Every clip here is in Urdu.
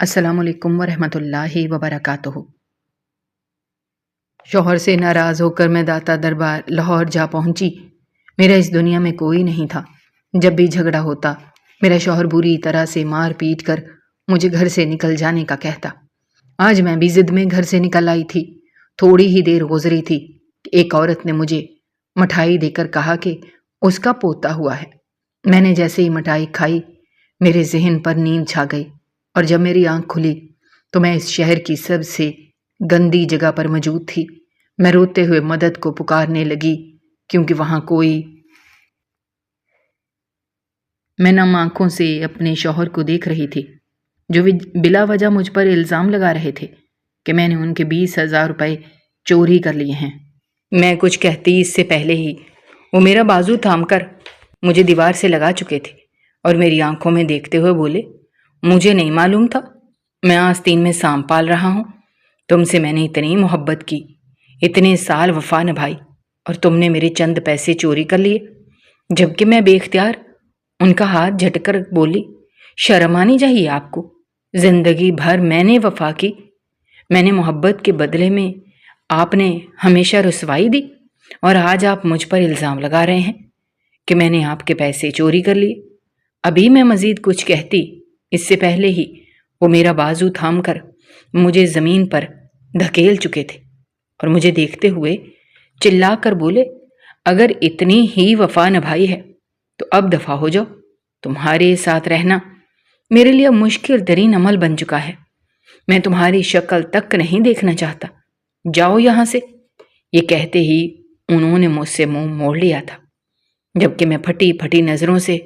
السلام علیکم ورحمۃ اللہ وبرکاتہ۔ شوہر سے ناراض ہو کر میں داتا دربار لاہور جا پہنچی۔ میرا اس دنیا میں کوئی نہیں تھا۔ جب بھی جھگڑا ہوتا میرا شوہر بری طرح سے مار پیٹ کر مجھے گھر سے نکل جانے کا کہتا۔ آج میں بھی ضد میں گھر سے نکل آئی تھی۔ تھوڑی ہی دیر گزری تھی کہ ایک عورت نے مجھے مٹھائی دے کر کہا کہ اس کا پوتا ہوا ہے۔ میں نے جیسے ہی مٹھائی کھائی میرے ذہن پر نیند چھا گئی، اور جب میری آنکھ کھلی تو میں اس شہر کی سب سے گندی جگہ پر موجود تھی۔ میں روتے ہوئے مدد کو پکارنے لگی کیونکہ وہاں کوئی۔ میں نم آنکھوں سے اپنے شوہر کو دیکھ رہی تھی جو بلا وجہ مجھ پر الزام لگا رہے تھے کہ میں نے ان کے 20,000 روپے چوری کر لیے ہیں۔ میں کچھ کہتی اس سے پہلے ہی وہ میرا بازو تھام کر مجھے دیوار سے لگا چکے تھے اور میری آنکھوں میں دیکھتے ہوئے بولے، مجھے نہیں معلوم تھا، میں آستین میں سانپ پال رہا ہوں۔ تم سے میں نے اتنی محبت کی، اتنے سال وفا نبھائی، اور تم نے میرے چند پیسے چوری کر لیے۔ جبکہ میں بے اختیار ان کا ہاتھ جھٹ کر بولی، شرم آنی چاہیے آپ کو، زندگی بھر میں نے وفا کی، میں نے محبت کے بدلے میں آپ نے ہمیشہ رسوائی دی، اور آج آپ مجھ پر الزام لگا رہے ہیں کہ میں نے آپ کے پیسے چوری کر لیے۔ ابھی میں مزید کچھ کہتی اس سے پہلے ہی وہ میرا بازو تھام کر مجھے زمین پر دھکیل چکے تھے اور مجھے دیکھتے ہوئے چلا کر بولے، اگر اتنی ہی وفا نبھائی ہے تو اب دفع ہو جاؤ، تمہارے ساتھ رہنا میرے لیے مشکل ترین عمل بن چکا ہے، میں تمہاری شکل تک نہیں دیکھنا چاہتا، جاؤ یہاں سے۔ یہ کہتے ہی انہوں نے مجھ سے منہ موڑ لیا تھا، جبکہ میں پھٹی پھٹی نظروں سے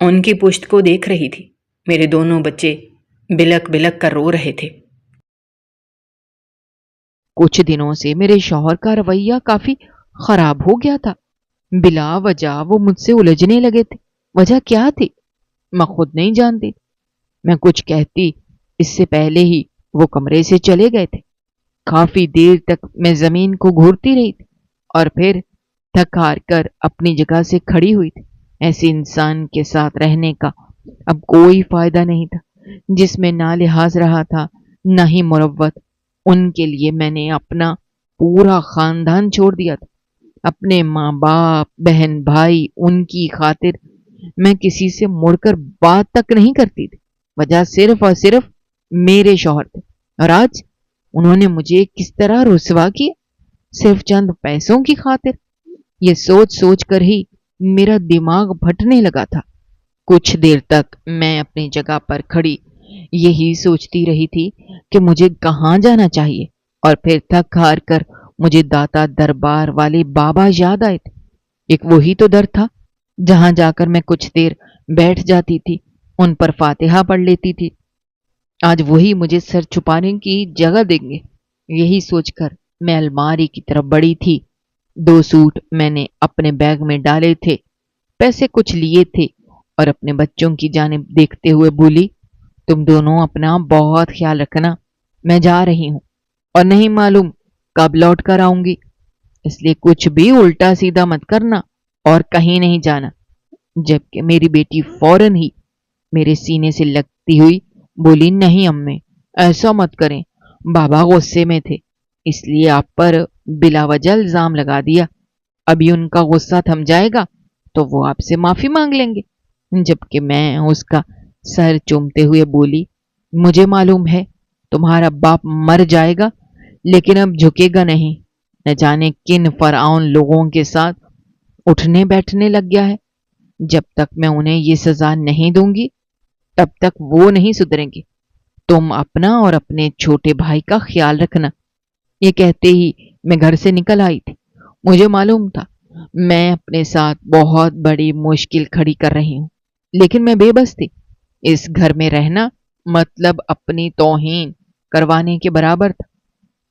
ان کی پشت کو دیکھ رہی تھی۔ میرے دونوں بچے بلک بلک کر رو رہے تھے۔ کچھ دنوں سے میرے شوہر کا رویہ کافی خراب ہو گیا تھا۔ بلا وجہ وہ مجھ سے الجھنے لگے تھے۔ وجہ کیا تھی میں خود نہیں جانتی۔ میں کچھ کہتی اس سے پہلے ہی وہ کمرے سے چلے گئے تھے۔ کافی دیر تک میں زمین کو گھورتی رہی تھی اور پھر تھک ہار کر اپنی جگہ سے کھڑی ہوئی تھی۔ ایسے انسان کے ساتھ رہنے کا اب کوئی فائدہ نہیں تھا جس میں نہ لحاظ رہا تھا نہ ہی مروت۔ ان کے لیے میں نے اپنا پورا خاندان چھوڑ دیا تھا، اپنے ماں باپ بہن بھائی، ان کی خاطر میں کسی سے مڑ کر بات تک نہیں کرتی تھی۔ وجہ صرف اور صرف میرے شوہر تھے، اور آج انہوں نے مجھے کس طرح رسوا کیا، صرف چند پیسوں کی خاطر۔ یہ سوچ سوچ کر ہی میرا دماغ پھٹنے لگا تھا۔ کچھ دیر تک میں اپنی جگہ پر کھڑی یہی سوچتی رہی تھی کہ مجھے کہاں جانا چاہیے، اور پھر تھک ہار کر مجھے داتا دربار والے بابا یاد آئے تھے۔ ایک وہی تو در تھا جہاں جا کر میں کچھ دیر بیٹھ جاتی تھی، ان پر فاتحہ پڑھ لیتی تھی۔ آج وہی مجھے سر چھپانے کی جگہ دیں گے، یہی سوچ کر میں الماری کی طرف بڑھی تھی۔ 2 سوٹ میں نے اپنے بیگ میں ڈالے تھے، پیسے کچھ لیے تھے، اور اپنے بچوں کی جانب دیکھتے ہوئے بولی، تم دونوں اپنا بہت خیال رکھنا، میں جا رہی ہوں اور نہیں معلوم کب لوٹ کر آؤں گی، اس لیے کچھ بھی الٹا سیدھا مت کرنا اور کہیں نہیں جانا۔ جبکہ میری بیٹی فوراً ہی میرے سینے سے لگتی ہوئی بولی، نہیں امی، ایسا مت کریں، بابا غصے میں تھے اس لیے آپ پر بلا وجہ الزام لگا دیا، ابھی ان کا غصہ تھم جائے گا تو وہ آپ سے معافی مانگ لیں گے۔ جبکہ میں اس کا سر چومتے ہوئے بولی، مجھے معلوم ہے تمہارا باپ مر جائے گا لیکن اب جھکے گا نہیں، نہ جانے کن فرعون لوگوں کے ساتھ اٹھنے بیٹھنے لگ گیا ہے۔ جب تک میں انہیں یہ سزا نہیں دوں گی تب تک وہ نہیں سدھریں گے۔ تم اپنا اور اپنے چھوٹے بھائی کا خیال رکھنا۔ یہ کہتے ہی میں گھر سے نکل آئی تھی۔ مجھے معلوم تھا میں اپنے ساتھ بہت بڑی مشکل کھڑی کر رہی ہوں، لیکن میں بے بس تھی۔ اس گھر میں رہنا مطلب اپنی توہین کروانے کے برابر تھا۔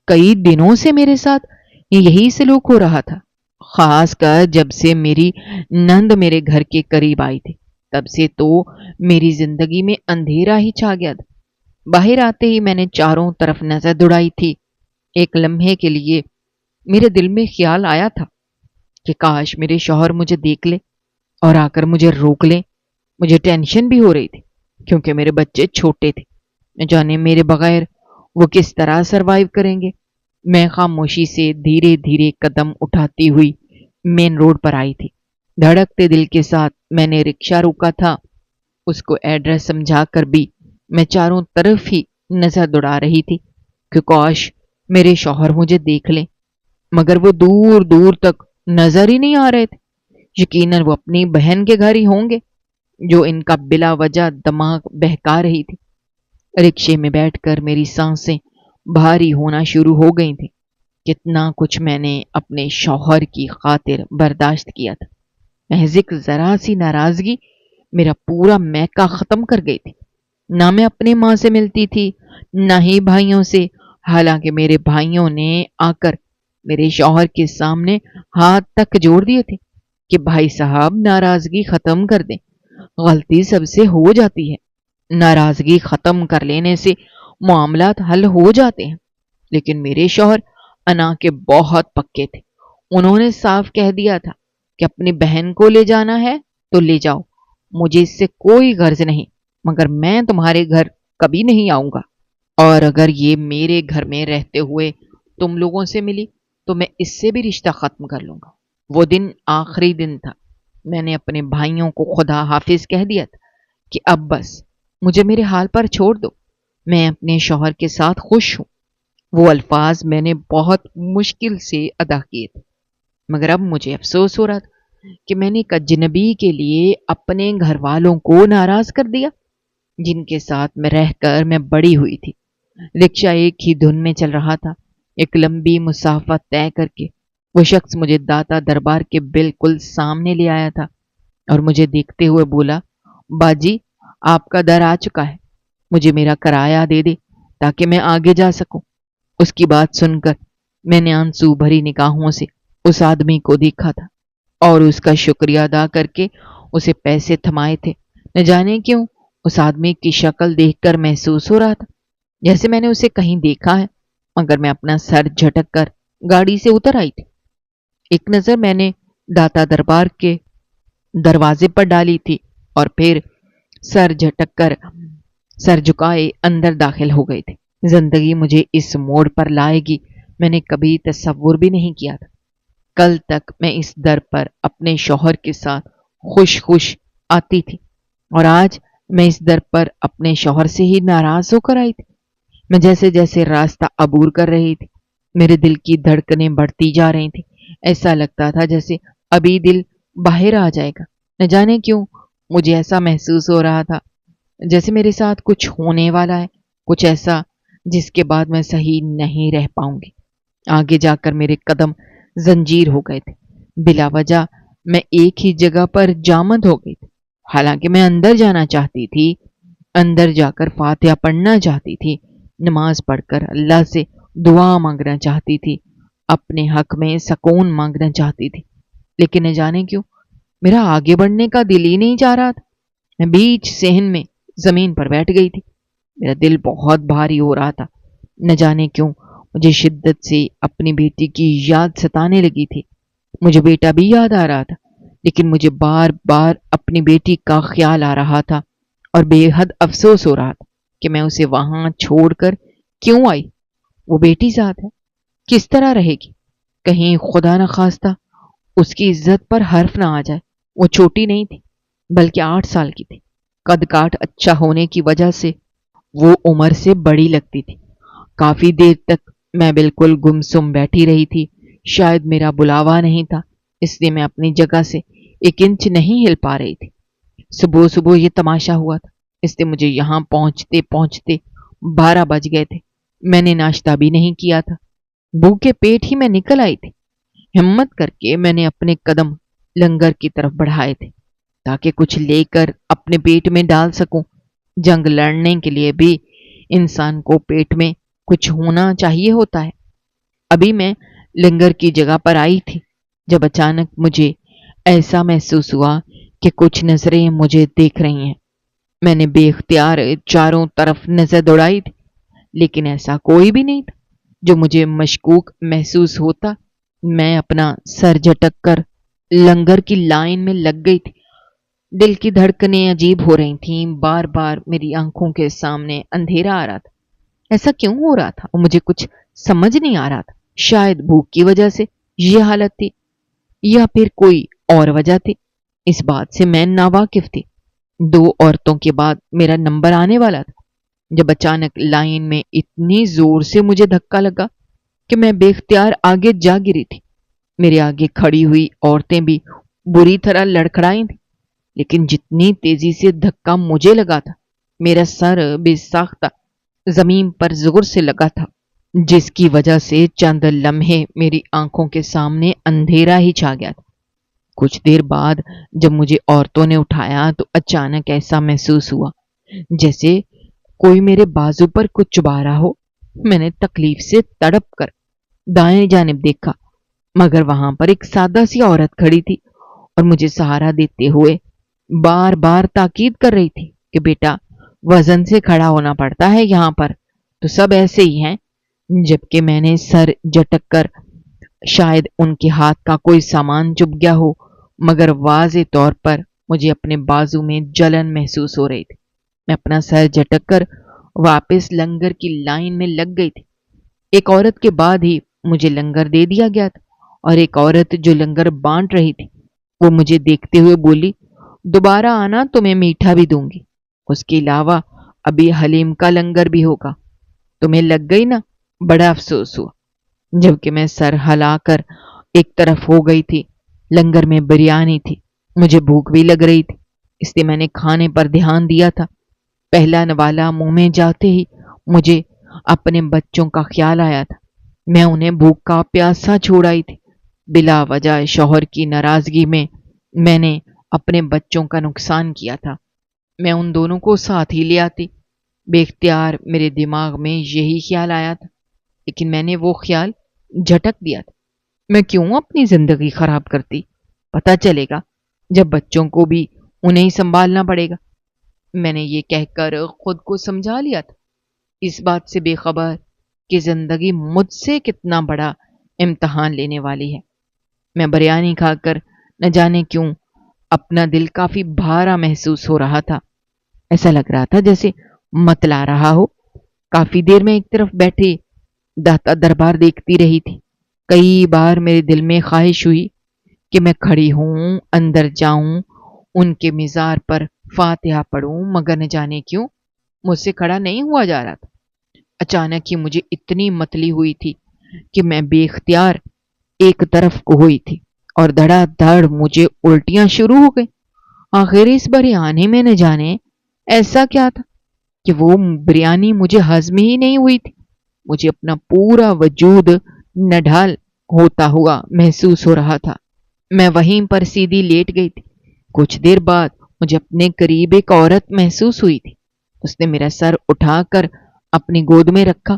کئی دنوں سے میرے ساتھ یہی سلوک ہو رہا تھا، خاص کر جب سے میری نند میرے گھر کے قریب آئی تھی، تب سے تو میری زندگی میں اندھیرا ہی چھا گیا تھا۔ باہر آتے ہی میں نے چاروں طرف نظر دوڑائی تھی۔ ایک لمحے کے لیے میرے دل میں خیال آیا تھا کہ کاش میرے شوہر مجھے دیکھ لے اور آ کر مجھے روک لے۔ مجھے ٹینشن بھی ہو رہی تھی کیونکہ میرے بچے چھوٹے تھے، نہ جانے میرے بغیر وہ کس طرح سروائیو کریں گے۔ میں خاموشی سے دھیرے دھیرے قدم اٹھاتی ہوئی مین روڈ پر آئی تھی۔ دھڑکتے دل کے ساتھ میں نے رکشہ روکا تھا۔ اس کو ایڈریس سمجھا کر بھی میں چاروں طرف ہی نظر دوڑا رہی تھی کہ کاش میرے شوہر مجھے دیکھ لیں، مگر وہ دور دور تک نظر ہی نہیں آ رہے تھے۔ یقیناً وہ اپنی بہن کے گھر ہی ہوں گے جو ان کا بلا وجہ دماغ بہکا رہی تھی۔ رکشے میں بیٹھ کر میری سانسیں بھاری ہونا شروع ہو گئی تھیں۔ کتنا کچھ میں نے اپنے شوہر کی خاطر برداشت کیا تھا۔ محض ایک ذرا سی ناراضگی میرا پورا میکا ختم کر گئی تھی۔ نہ میں اپنی ماں سے ملتی تھی، نہ ہی بھائیوں سے، حالانکہ میرے بھائیوں نے آ کر میرے شوہر کے سامنے ہاتھ تک جوڑ دیے تھے کہ بھائی صاحب ناراضگی ختم کر دیں، غلطی سب سے ہو جاتی ہے، ناراضگی ختم کر لینے سے معاملات حل ہو جاتے ہیں۔ لیکن میرے شوہر انا کے بہت پکے تھے۔ انہوں نے صاف کہہ دیا تھا کہ اپنی بہن کو لے جانا ہے تو لے جاؤ، مجھے اس سے کوئی غرض نہیں، مگر میں تمہارے گھر کبھی نہیں آؤں گا، اور اگر یہ میرے گھر میں رہتے ہوئے تم لوگوں سے ملی تو میں اس سے بھی رشتہ ختم کر لوں گا۔ وہ دن آخری دن تھا۔ میں نے اپنے بھائیوں کو خدا حافظ کہہ دیا تھا کہ اب بس مجھے میرے حال پر چھوڑ دو، میں اپنے شوہر کے ساتھ خوش ہوں۔ وہ الفاظ میں نے بہت مشکل سے ادا کیے تھے، مگر اب مجھے افسوس ہو رہا تھا کہ میں نے ایک اجنبی کے لیے اپنے گھر والوں کو ناراض کر دیا جن کے ساتھ میں رہ کر میں بڑی ہوئی تھی۔ رکشہ ایک ہی دھن میں چل رہا تھا۔ ایک لمبی مسافت طے کر کے وہ شخص مجھے داتا دربار کے بالکل سامنے لے آیا تھا اور مجھے دیکھتے ہوئے بولا، باجی آپ کا در آ چکا ہے، مجھے میرا کرایہ دے دے تاکہ میں آگے جا سکوں۔ اس کی بات سن کر میں نے آنسو بھری نگاہوں سے اس آدمی کو دیکھا تھا اور اس کا شکریہ ادا کر کے اسے پیسے تھمائے تھے۔ نہ جانے کیوں اس آدمی کی شکل دیکھ کر محسوس ہو رہا تھا جیسے میں نے اسے کہیں دیکھا ہے، مگر میں اپنا سر جھٹک کر گاڑی سے اتر آئی تھی۔ ایک نظر میں نے داتا دربار کے دروازے پر ڈالی تھی اور پھر سر جھٹک کر سر جھکائے اندر داخل ہو گئے تھے۔ زندگی مجھے اس موڑ پر لائے گی میں نے کبھی تصور بھی نہیں کیا تھا۔ کل تک میں اس در پر اپنے شوہر کے ساتھ خوش خوش آتی تھی اور آج میں اس در پر اپنے شوہر سے ہی ناراض ہو کر آئی تھی۔ میں جیسے جیسے راستہ عبور کر رہی تھی میرے دل کی دھڑکنیں بڑھتی جا رہی تھیں۔ ایسا لگتا تھا جیسے ابھی دل باہر آ جائے گا۔ نہ جانے کیوں مجھے ایسا محسوس ہو رہا تھا جیسے میرے ساتھ کچھ ہونے والا ہے، کچھ ایسا جس کے بعد میں صحیح نہیں رہ پاؤں گی۔ آگے جا کر میرے قدم زنجیر ہو گئے تھے۔ بلا وجہ میں ایک ہی جگہ پر جامد ہو گئی تھی۔ حالانکہ میں اندر جانا چاہتی تھی، اندر جا کر فاتحہ پڑھنا چاہتی تھی، نماز پڑھ کر اللہ سے دعا مانگنا چاہتی تھی، اپنے حق میں سکون مانگنا چاہتی تھی، لیکن نہ جانے کیوں میرا آگے بڑھنے کا دل ہی نہیں چاہ رہا تھا۔ میں بیچ صحن میں زمین پر بیٹھ گئی تھی۔ میرا دل بہت بھاری ہو رہا تھا۔ نہ جانے کیوں مجھے شدت سے اپنی بیٹی کی یاد ستانے لگی تھی۔ مجھے بیٹا بھی یاد آ رہا تھا، لیکن مجھے بار بار اپنی بیٹی کا خیال آ رہا تھا اور بے حد افسوس ہو رہا تھا کہ میں اسے وہاں چھوڑ کر کیوں آئی۔ وہ بیٹی ذات ہے، کس طرح رہے گی؟ کہیں خدا نخواستہ اس کی عزت پر حرف نہ آ جائے۔ وہ چھوٹی نہیں تھی بلکہ 8 سال کی تھی۔ قد کاٹ اچھا ہونے کی وجہ سے وہ عمر سے بڑی لگتی تھی۔ کافی دیر تک میں بالکل گمسم بیٹھی رہی تھی۔ شاید میرا بلاوا نہیں تھا، اس لیے میں اپنی جگہ سے 1 انچ نہیں ہل پا رہی تھی۔ صبح صبح یہ تماشا ہوا تھا، اس لیے مجھے یہاں پہنچتے پہنچتے 12 بج گئے تھے۔ میں نے ناشتہ بھی نہیں کیا تھا، بھوکے پیٹ ہی میں نکل آئی تھی۔ ہمت کر کے میں نے اپنے قدم لنگر کی طرف بڑھائے تھے تاکہ کچھ لے کر اپنے پیٹ میں ڈال سکوں۔ جنگ لڑنے کے لیے بھی انسان کو پیٹ میں کچھ ہونا چاہیے ہوتا ہے۔ ابھی میں لنگر کی جگہ پر آئی تھی جب اچانک مجھے ایسا محسوس ہوا کہ کچھ نظریں مجھے دیکھ رہی ہیں۔ میں نے بے اختیار چاروں طرف نظر دوڑائی تھی، لیکن ایسا کوئی بھی نہیں تھا جو مجھے مشکوک محسوس ہوتا۔ میں اپنا سر جھٹک کر لنگر کی لائن میں لگ گئی تھی دل کی دھڑکنیں عجیب ہو رہی تھیں، بار بار میری آنکھوں کے سامنے اندھیرا آ رہا تھا۔ ایسا کیوں ہو رہا تھا اور مجھے کچھ سمجھ نہیں آ رہا تھا۔ شاید بھوک کی وجہ سے یہ حالت تھی یا پھر کوئی اور وجہ تھی، اس بات سے میں ناواقف تھی۔ 2 عورتوں کے بعد میرا نمبر آنے والا تھا جب اچانک لائن میں اتنی زور سے مجھے دھکا لگا کہ میں بے اختیار آگے جا گری تھی۔ میرے آگے کھڑی ہوئی عورتیں بھی بری طرح لڑکھڑائی تھیں، لیکن جتنی تیزی سے دھکا مجھے لگا تھا، میرا سر بے ساختہ زمین پر زور سے لگا تھا، جس کی وجہ سے چند لمحے میری آنکھوں کے سامنے اندھیرا ہی چھا گیا تھا۔ کچھ دیر بعد جب مجھے عورتوں نے اٹھایا تو اچانک ایسا محسوس ہوا جیسے کوئی میرے بازو پر کچھ چبا رہا ہو۔ میں نے تکلیف سے تڑپ کر دائیں جانب دیکھا، مگر وہاں پر ایک سادہ سی عورت کھڑی تھی اور مجھے سہارا دیتے ہوئے بار بار تاکید کر رہی تھی کہ بیٹا، وزن سے کھڑا ہونا پڑتا ہے، یہاں پر تو سب ایسے ہی ہیں۔ جبکہ میں نے سر جھٹک کر شاید ان کے ہاتھ کا کوئی سامان چبھ گیا ہو، مگر واضح طور پر مجھے اپنے بازو میں جلن محسوس ہو رہی تھی۔ میں اپنا سر جھٹک کر واپس لنگر کی لائن میں لگ گئی تھی۔ ایک عورت کے بعد ہی مجھے لنگر دے دیا گیا تھا اور ایک عورت جو لنگر بانٹ رہی تھی وہ مجھے دیکھتے ہوئے بولی، دوبارہ آنا تمہیں میٹھا بھی دوں گی، اس کے علاوہ ابھی حلیم کا لنگر بھی ہوگا۔ تمہیں لگ گئی نا؟ بڑا افسوس ہوا۔ جبکہ میں سر ہلا کر ایک طرف ہو گئی تھی۔ لنگر میں بریانی تھی، مجھے بھوک بھی لگ رہی تھی، اس لیے میں نے کھانے پر دھیان دیا تھا۔ پہلا نوالا منہ میں جاتے ہی مجھے اپنے بچوں کا خیال آیا تھا۔ میں انہیں بھوکا پیاسا چھوڑ آئی تھی۔ بلا وجہ شوہر کی ناراضگی میں نے اپنے بچوں کا نقصان کیا تھا۔ میں ان دونوں کو ساتھ ہی لے آتی۔ بے اختیار میرے دماغ میں یہی خیال آیا تھا، لیکن میں نے وہ خیال جھٹک دیا تھا۔ میں کیوں اپنی زندگی خراب کرتی؟ پتہ چلے گا جب بچوں کو بھی انہیں ہی سنبھالنا پڑے گا۔ میں نے یہ کہہ کر خود کو سمجھا لیا تھا، اس بات سے بے خبر کہ زندگی مجھ سے کتنا بڑا امتحان لینے والی ہے۔ میں بریانی کھا کر نہ جانے کیوں اپنا دل کافی بھارا محسوس ہو رہا تھا۔ ایسا لگ رہا تھا جیسے متلا رہا ہو۔ کافی دیر میں ایک طرف بیٹھے داتا دربار دیکھتی رہی تھی۔ کئی بار میرے دل میں خواہش ہوئی کہ میں کھڑی ہوں، اندر جاؤں، ان کے مزار پر فاتحہ پڑھوں، مگر نہ جانے کیوں مجھ سے کھڑا نہیں ہوا جا رہا تھا۔ اچانک ہی مجھے اتنی متلی ہوئی تھی کہ میں بے اختیار ایک طرف کو ہوئی تھی اور دھڑا دھڑ مجھے الٹیاں شروع ہو گئی۔ آخر اس بریانی میں نہ جانے ایسا کیا تھا کہ وہ بریانی مجھے ہضم ہی نہیں ہوئی تھی۔ مجھے اپنا پورا وجود نڈھال ہوتا ہوا محسوس ہو رہا تھا۔ میں وہیں پر سیدھی لیٹ گئی تھی۔ کچھ دیر بعد مجھے اپنے قریب ایک عورت محسوس ہوئی تھی۔ اس نے میرا سر اٹھا کر اپنی گود میں رکھا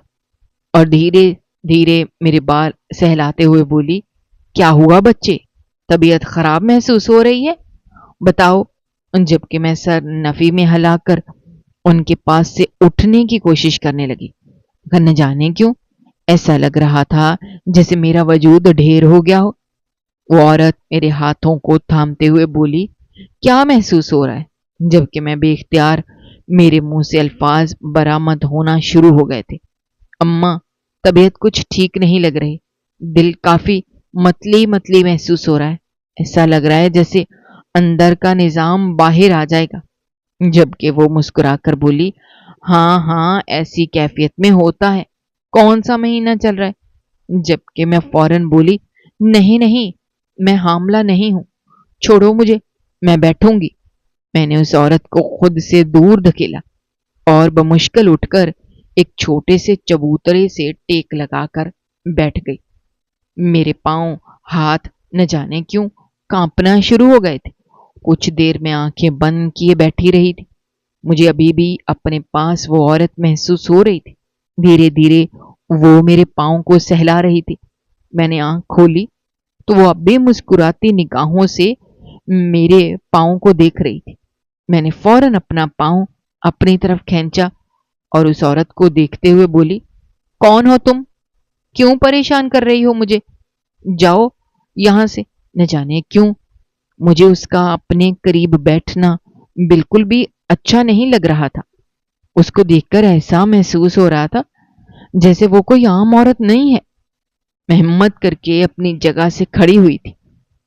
اور دھیرے دھیرے میرے بال سہلاتے ہوئے بولی، کیا ہوا بچے؟ طبیعت خراب محسوس ہو رہی ہے؟ بتاؤ۔ جبکہ میں سر نفی میں ہلا کر ان کے پاس سے اٹھنے کی کوشش کرنے لگی، مگر نہ جانے کیوں ایسا لگ رہا تھا جیسے میرا وجود ڈھیر ہو گیا ہو۔ وہ عورت میرے ہاتھوں کو تھامتے ہوئے بولی، کیا محسوس ہو رہا ہے؟ جبکہ میں بے اختیار میرے منہ سے الفاظ برآمد ہونا شروع ہو گئے تھے، اماں، طبیعت کچھ ٹھیک نہیں لگ رہی، دل کافی متلی متلی محسوس ہو رہا ہے، ایسا لگ رہا ہے جیسے اندر کا نظام باہر آ جائے گا۔ جبکہ وہ مسکرا کر بولی، ہاں ہاں، ایسی کیفیت میں ہوتا ہے، کون سا مہینہ چل رہا ہے؟ جبکہ میں فوراً بولی، نہیں نہیں، میں حاملہ نہیں ہوں، چھوڑو مجھے، میں بیٹھوں گی۔ میں نے اس عورت کو خود سے دور دھکیلا اور بمشکل اٹھ کر ایک چھوٹے سے چبوترے سے ٹیک لگا کر بیٹھ گئی۔ میرے پاؤں ہاتھ نہ جانے کیوں کانپنا شروع ہو گئے تھے۔ کچھ دیر میں آنکھیں بند کیے بیٹھی رہی تھی۔ مجھے ابھی بھی اپنے پاس وہ عورت محسوس ہو رہی تھی۔ دھیرے دھیرے وہ میرے پاؤں کو سہلا رہی تھی۔ میں نے آنکھ کھولی تو وہ اب بھی مسکراتی نگاہوں سے میرے پاؤں کو دیکھ رہی تھی۔ میں نے فوراً اپنا پاؤں اپنی طرف کھینچا اور اس عورت کو دیکھتے ہوئے بولی، کون ہو تم؟ کیوں پریشان کر رہی ہو مجھے؟ جاؤ یہاں سے۔ نہ جانے کیوں مجھے اس کا اپنے قریب بیٹھنا بالکل بھی اچھا نہیں لگ رہا تھا۔ اس کو دیکھ کر ایسا محسوس ہو رہا تھا جیسے وہ کوئی عام عورت نہیں ہے۔ میں ہمت کر کے اپنی جگہ سے کھڑی ہوئی تھی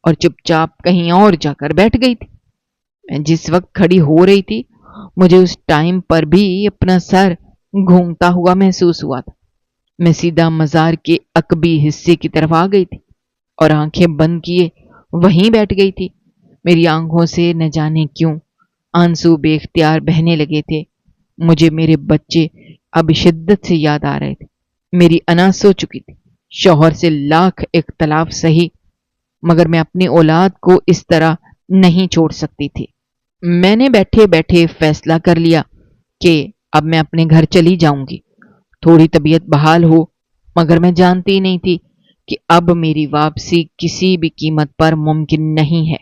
اور چپ چاپ کہیں اور جا کر بیٹھ گئی تھی۔ میں جس وقت کھڑی ہو رہی تھی مجھے اس ٹائم پر بھی اپنا سر گھومتا ہوا محسوس ہوا تھا۔ میں سیدھا مزار کے عقبی حصے کی طرف آ گئی تھی اور آنکھیں بند کیے وہیں بیٹھ گئی تھی۔ میری آنکھوں سے نہ جانے کیوں آنسو بے اختیار بہنے لگے تھے۔ مجھے میرے بچے اب شدت سے یاد آ رہے تھے۔ میری انا سو چکی تھی، شوہر سے لاکھ اختلاف سہی، مگر میں اپنی اولاد کو اس طرح نہیں چھوڑ سکتی تھی۔ میں نے بیٹھے بیٹھے فیصلہ کر لیا کہ اب میں اپنے گھر چلی جاؤں گی، تھوڑی طبیعت بحال ہو، مگر میں جانتی نہیں تھی کہ اب میری واپسی کسی بھی قیمت پر ممکن نہیں ہے۔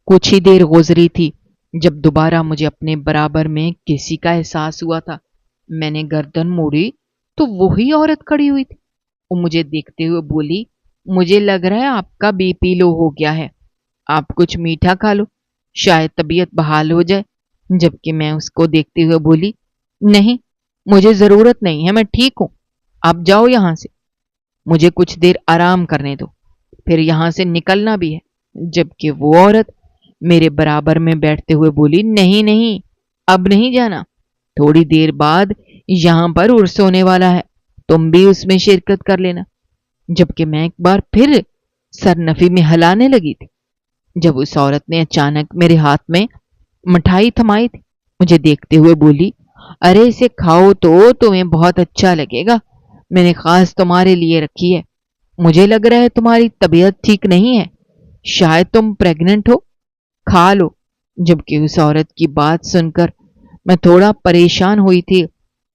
کچھ ہی دیر گزری تھی جب دوبارہ مجھے اپنے برابر میں کسی کا احساس ہوا تھا۔ میں نے گردن موڑی تو وہی عورت کھڑی ہوئی تھی۔ وہ مجھے دیکھتے ہوئے بولی، مجھے لگ رہا ہے آپ کا بی پی لو ہو گیا ہے، آپ کچھ میٹھا کھا لو، شاید طبیعت بحال ہو جائے۔ جبکہ میں اس کو دیکھتے ہوئے بولی، نہیں، مجھے ضرورت نہیں ہے، میں ٹھیک ہوں، آپ جاؤ یہاں سے، مجھے کچھ دیر آرام کرنے دو، پھر یہاں سے نکلنا بھی ہے۔ جبکہ وہ عورت میرے برابر میں بیٹھتے ہوئے بولی، نہیں نہیں، اب نہیں جانا، تھوڑی دیر بعد یہاں پر عرس ہونے والا ہے، تم بھی اس میں شرکت کر لینا۔ جبکہ میں ایک بار پھر سر نفی میں ہلانے لگی تھی جب اس عورت نے اچانک میرے ہاتھ میں مٹھائی تھمائی تھی، مجھے دیکھتے ہوئے بولی، ارے اسے کھاؤ تو تمہیں بہت اچھا لگے گا، میں نے خاص تمہارے لیے رکھی ہے، مجھے لگ رہا ہے تمہاری طبیعت ٹھیک نہیں ہے، شاید تم پریگننٹ ہو، کھا لو۔ جبکہ اس عورت کی بات سن کر میں تھوڑا پریشان ہوئی تھی،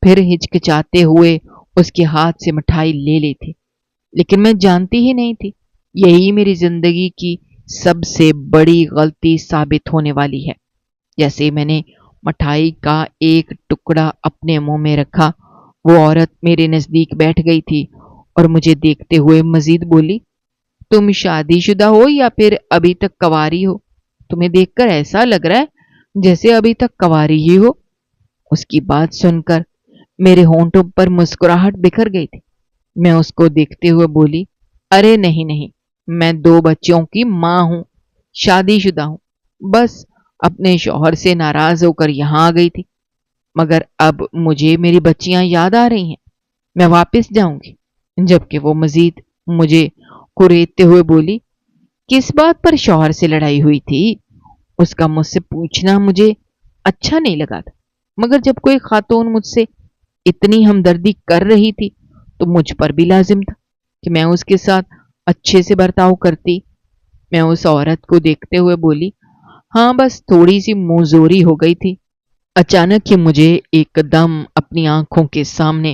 پھر ہچکچاتے ہوئے اس کے ہاتھ سے مٹھائی لے لی تھی، لیکن میں جانتی ہی نہیں تھی یہی میری زندگی کی سب سے بڑی غلطی ثابت ہونے والی ہے۔ جیسے میں نے مٹھائی کا ایک ٹکڑا اپنے منہ میں رکھا، وہ عورت میرے نزدیک بیٹھ گئی تھی اور مجھے دیکھتے ہوئے مزید بولی، تم شادی شدہ ہو یا پھر ابھی تک کنواری ہو؟ تمہیں دیکھ کر ایسا لگ رہا ہے جیسے ابھی تک کنواری ہی ہو۔ اس کی بات سن کر میرے ہونٹوں پر مسکراہٹ بکھر گئی تھی۔ میں اس کو دیکھتے ہوئے بولی، ارے نہیں نہیں، میں 2 بچوں کی ماں ہوں، شادی شدہ ہوں، بس اپنے شوہر سے ناراض ہو کر یہاں آ گئی تھی، مگر اب مجھے میری بچیاں یاد آ رہی ہیں، میں واپس جاؤں گی۔ جبکہ وہ مزید مجھے کریدتے ہوئے بولی، کس بات پر شوہر سے لڑائی ہوئی تھی؟ اس کا مجھ سے پوچھنا مجھے اچھا نہیں لگا تھا، مگر جب کوئی خاتون مجھ سے اتنی ہمدردی کر رہی تھی تو مجھ پر بھی لازم تھا کہ میں اس کے ساتھ اچھے سے برتاؤ کرتی۔ میں اس عورت کو دیکھتے ہوئے بولی، ہاں بس تھوڑی سی منہ زوری ہو گئی تھی۔ اچانک ہی مجھے ایک دم اپنی آنکھوں کے سامنے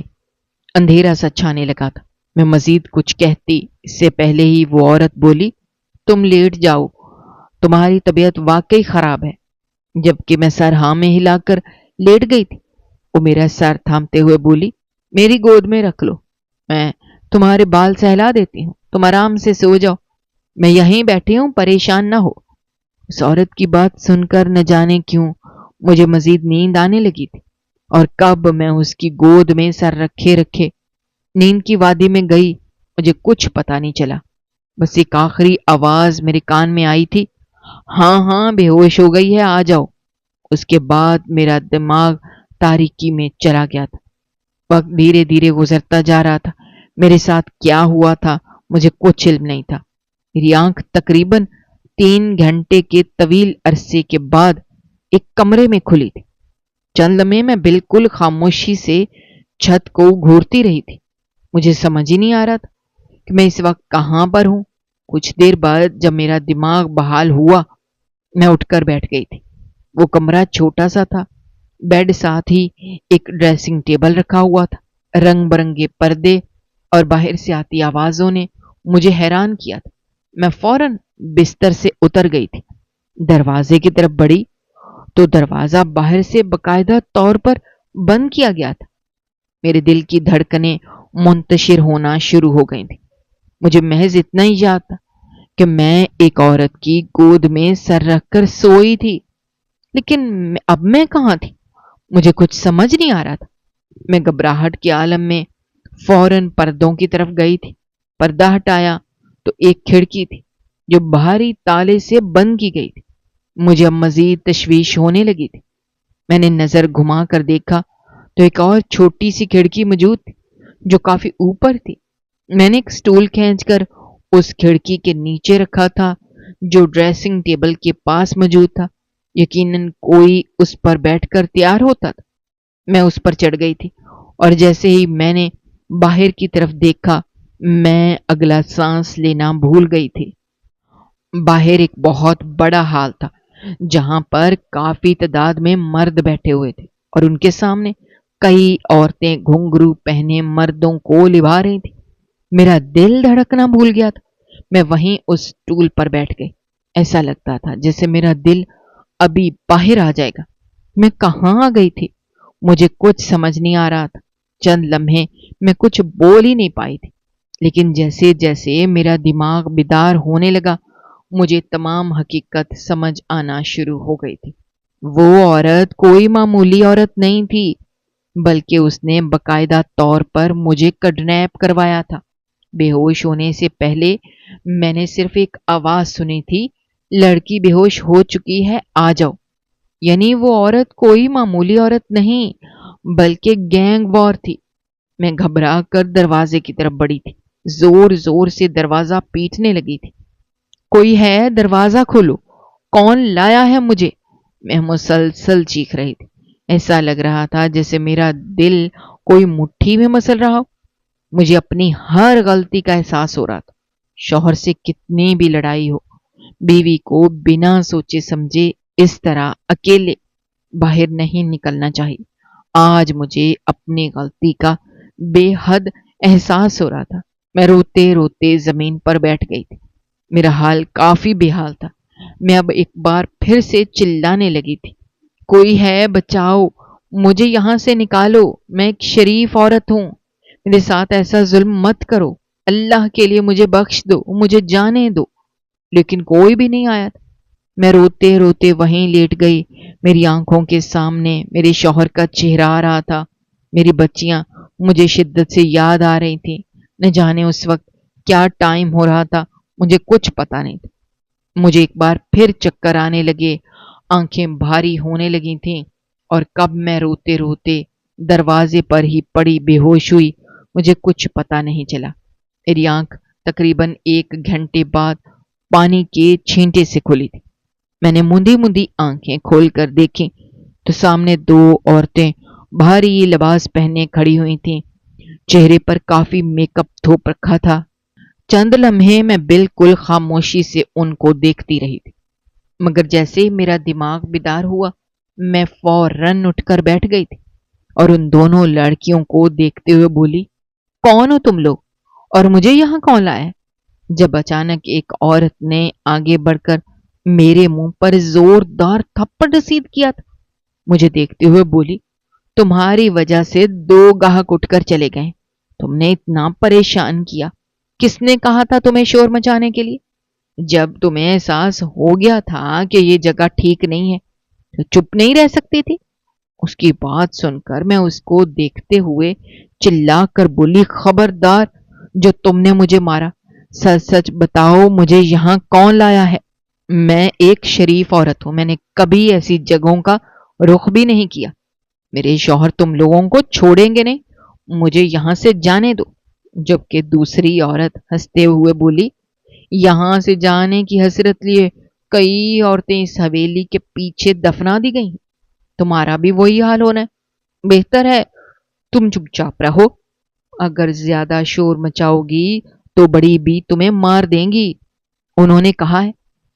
اندھیرا سا چھانے لگا تھا۔ میں مزید کچھ کہتی اس سے پہلے ہی وہ عورت بولی، تم لیٹ جاؤ، تمہاری طبیعت واقعی خراب ہے۔ جبکہ میں سر ہاں میں ہلا کر لیٹ گئی تھی، وہ میرا سر تھامتے ہوئے بولی، میری گود میں رکھ لو، میں تمہارے بال سہلا دیتی ہوں، تم آرام سے سو جاؤ، میں یہیں بیٹھی ہوں، پریشان نہ ہو۔ اس عورت کی بات سن کر نہ جانے کیوں مجھے مزید نیند آنے لگی تھی، اور کب میں اس کی گود میں سر رکھے رکھے نیند کی وادی میں گئی مجھے کچھ پتا نہیں چلا۔ بس ایک آخری آواز میرے کان میں آئی تھی، ہاں ہاں بے ہوش ہو گئی ہے، آ جاؤ۔ اس کے بعد میرا دماغ تاریکی میں چلا گیا تھا۔ وقت دھیرے دھیرے گزرتا جا رہا تھا، میرے ساتھ کیا ہوا تھا مجھے کچھ علم نہیں تھا۔ میری آنکھ تقریباً 3 گھنٹے کے طویل عرصے کے بعد ایک کمرے میں کھلی تھی۔ چند لمحے میں بالکل خاموشی سے چھت کو گھورتی رہی تھی، مجھے سمجھ ہی نہیں آ رہا تھا کہ میں اس وقت کہاں پر ہوں۔ کچھ دیر بعد جب میرا دماغ بحال ہوا میں اٹھ کر بیٹھ گئی تھی۔ وہ کمرہ چھوٹا سا تھا، بیڈ ساتھ ہی ایک ڈریسنگ ٹیبل رکھا ہوا تھا، رنگ برنگے پردے اور باہر سے آتی آوازوں نے مجھے حیران کیا تھا۔ میں فوراً بستر سے اتر گئی تھی، دروازے کی طرف بڑھی تو دروازہ باہر سے باقاعدہ طور پر بند کیا گیا تھا۔ میرے دل کی دھڑکنیں منتشر ہونا شروع ہو گئی تھیں۔ مجھے محض اتنا ہی یاد تھا کہ میں ایک عورت کی گود میں سر رکھ کر سوئی تھی، لیکن اب میں کہاں تھی؟ مجھے کچھ سمجھ نہیں آ رہا تھا۔ میں گھبراہٹ کے عالم میں فوراً پردوں کی طرف گئی تھی۔ پردہ ہٹایا تو ایک کھڑکی تھی جو بھاری تالے سے بند کی گئی تھی۔ مجھے اب مزید تشویش ہونے لگی تھی۔ میں نے نظر گھما کر دیکھا تو ایک اور چھوٹی سی کھڑکی موجود تھی جو کافی اوپر تھی۔ میں نے ایک سٹول کھینچ کر اس کھڑکی کے نیچے رکھا تھا جو ڈریسنگ ٹیبل کے پاس موجود تھا۔ یقیناً کوئی اس پر بیٹھ کر تیار ہوتا تھا۔ میں اس پر چڑھ گئی تھی اور جیسے ہی میں نے باہر کی طرف دیکھا میں اگلا سانس لینا بھول گئی تھی۔ باہر ایک بہت بڑا ہال تھا جہاں پر کافی تعداد میں مرد بیٹھے ہوئے تھے اور ان کے سامنے کئی عورتیں گھنگرو پہنے مردوں کو لبھا رہی تھیں۔ میرا دل دھڑکنا بھول گیا تھا۔ میں وہیں اس ٹول پر بیٹھ گئی۔ ایسا لگتا تھا جیسے میرا دل ابھی باہر آ جائے گا۔ میں کہاں آ گئی تھی؟ مجھے کچھ سمجھ نہیں آ رہا تھا۔ چند لمحے میں کچھ بول ہی نہیں پائی تھی، لیکن جیسے جیسے میرا دماغ بیدار ہونے لگا مجھے تمام حقیقت سمجھ آنا شروع ہو گئی تھی۔ وہ عورت کوئی معمولی عورت نہیں تھی، بلکہ اس نے باقاعدہ طور پر مجھے کڈنیپ کروایا تھا۔ بے ہوش ہونے سے پہلے میں نے صرف ایک آواز سنی تھی، لڑکی بے ہوش ہو چکی ہے، آ جاؤ۔ یعنی وہ عورت کوئی معمولی عورت نہیں بلکہ گینگ وار تھی۔ میں گھبرا کر دروازے کی طرف بڑھی تھی، زور زور سے دروازہ پیٹنے لگی تھی۔ کوئی ہے؟ دروازہ کھولو، کون لایا ہے مجھے؟ میں مسلسل چیخ رہی تھی۔ ایسا لگ رہا تھا جیسے میرا دل کوئی مٹھی میں مسل رہا ہو۔ مجھے اپنی ہر غلطی کا احساس ہو رہا تھا۔ شوہر سے کتنی بھی لڑائی ہو، بیوی کو بنا سوچے سمجھے اس طرح اکیلے باہر نہیں نکلنا چاہیے۔ آج مجھے اپنی غلطی کا بے حد احساس ہو رہا تھا۔ میں روتے روتے زمین پر بیٹھ گئی تھی۔ میرا حال کافی بے حال تھا۔ میں اب ایک بار پھر سے چلانے لگی تھی، کوئی ہے؟ بچاؤ، مجھے یہاں سے نکالو، میں ایک شریف عورت ہوں، میرے ساتھ ایسا ظلم مت کرو، اللہ کے لیے مجھے بخش دو، مجھے جانے دو۔ لیکن کوئی بھی نہیں آیا تھا۔ میں روتے روتے وہیں لیٹ گئی۔ میری آنکھوں کے سامنے میرے شوہر کا چہرہ آ رہا تھا۔ میری بچیاں مجھے شدت سے یاد آ رہی تھیں۔ نہ جانے اس وقت کیا ٹائم ہو رہا تھا، مجھے کچھ پتا نہیں تھا۔ مجھے ایک بار پھر چکر آنے لگے، آنکھیں بھاری ہونے لگی تھیں، اور کب میں روتے روتے دروازے پر ہی پڑی بے ہوش ہوئی مجھے کچھ پتا نہیں چلا۔ میری آنکھ تقریباً 1 گھنٹے بعد پانی کے چھینٹے سے کھلی تھی۔ میں نے مندی مندی آنکھیں کھول کر دیکھی تو سامنے 2 عورتیں بھاری لباس پہنے کھڑی ہوئی تھیں۔ چہرے پر کافی میک اپ تھوپ رکھا تھا۔ چند لمحے میں بالکل خاموشی سے ان کو دیکھتی رہی تھی، مگر جیسے میرا دماغ بیدار ہوا میں فوراً اٹھ کر بیٹھ گئی تھی اور ان دونوں لڑکیوں کو دیکھتے ہوئے بولی، کون ہو تم لوگ اور مجھے یہاں کون لایا ہے؟ جب اچانک ایک عورت نے آگے بڑھ کر میرے منہ پر زوردار تھپڑ رسید کیا تھا۔ مجھے دیکھتے ہوئے بولی، تمہاری وجہ سے 2 گاہک اٹھ کر چلے گئے، تم نے اتنا پریشان کیا، کس نے کہا تھا تمہیں شور مچانے کے لیے؟ جب تمہیں احساس ہو گیا تھا کہ یہ جگہ ٹھیک نہیں ہے تو چپ نہیں رہ سکتی تھی؟ اس کی بات سن کر میں اس کو دیکھتے ہوئے چلا کر بولی، خبردار جو تم نے مجھے مارا، سچ سچ بتاؤ مجھے یہاں کون لایا ہے؟ میں ایک شریف عورت ہوں، میں نے کبھی ایسی جگہوں کا رخ بھی نہیں کیا۔ میرے شوہر تم لوگوں کو چھوڑیں گے نہیں، مجھے یہاں سے جانے دو۔ جبکہ دوسری عورت ہنستے ہوئے بولی، یہاں سے جانے کی حسرت لیے کئی عورتیں اس حویلی کے پیچھے دفنا دی گئی، تمہارا بھی وہی حال ہونا ہے۔ بہتر ہے تم چپ چاپ رہو، اگر زیادہ شور مچاؤ گی تو بڑی بھی تمہیں مار دیں گی۔ انہوں نے کہا ہے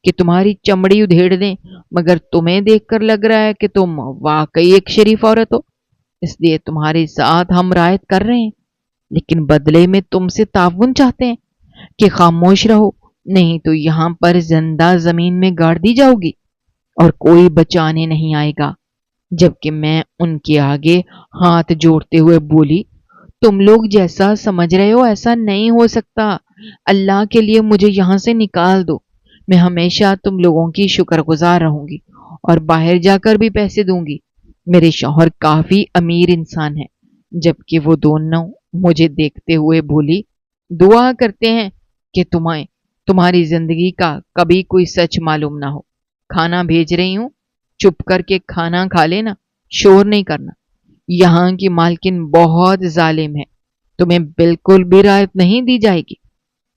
کہ تمہاری چمڑی ادھیڑ دیں، مگر تمہیں دیکھ کر لگ رہا ہے کہ تم واقعی ایک شریف عورت ہو، اس لیے تمہارے ساتھ ہم رعایت کر رہے ہیں، لیکن بدلے میں تم سے تعاون چاہتے ہیں کہ خاموش رہو، نہیں تو یہاں پر زندہ زمین میں گاڑ دی جاؤ گی اور کوئی بچانے نہیں آئے گا۔ جبکہ میں ان کے آگے ہاتھ جوڑتے ہوئے بولی، تم لوگ جیسا سمجھ رہے ہو ایسا نہیں ہو سکتا، اللہ کے لیے مجھے یہاں سے نکال دو، میں ہمیشہ تم لوگوں کی شکر گزار رہوں گی اور باہر جا کر بھی پیسے دوں گی۔ میرے شوہر کافی امیر انسان ہے، جبکہ وہ دونوں مجھے دیکھتے ہوئے بولی، دعا کرتے ہیں کہ تمہاری زندگی کا کبھی کوئی سچ معلوم نہ ہو۔ کھانا بھیج رہی ہوں، چپ کر کے کھانا کھا لینا، شور نہیں کرنا۔ یہاں کی مالکن بہت ظالم ہے، تمہیں بالکل بھی رعایت نہیں دی جائے گی۔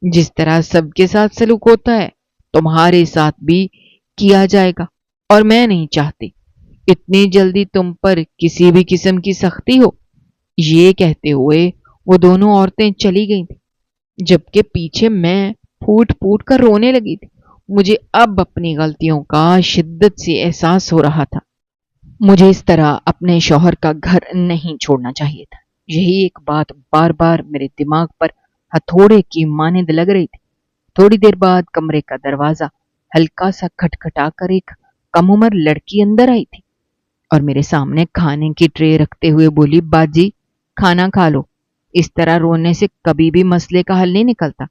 جس طرح سب کے ساتھ سلوک ہوتا ہے تمہارے ساتھ بھی کیا جائے گا، اور میں نہیں چاہتی اتنی جلدی تم پر کسی بھی قسم کی سختی ہو۔ یہ کہتے ہوئے وہ دونوں عورتیں چلی گئی تھیں، جبکہ پیچھے میں پھوٹ پھوٹ کر رونے لگی تھی۔ مجھے اب اپنی غلطیوں کا شدت سے احساس ہو رہا تھا۔ مجھے اس طرح اپنے شوہر کا گھر نہیں چھوڑنا چاہیے تھا۔ یہی ایک بات بار بار میرے دماغ پر ہتھوڑے کی مانند لگ رہی تھی۔ تھوڑی دیر بعد کمرے کا دروازہ ہلکا سا کھٹکھٹا کر ایک کم عمر لڑکی اندر آئی تھی اور میرے سامنے کھانے کی ٹرے رکھتے ہوئے بولی، باجی کھانا کھا لو، اس طرح رونے سے کبھی بھی مسئلے کا حل نہیں نکلتا۔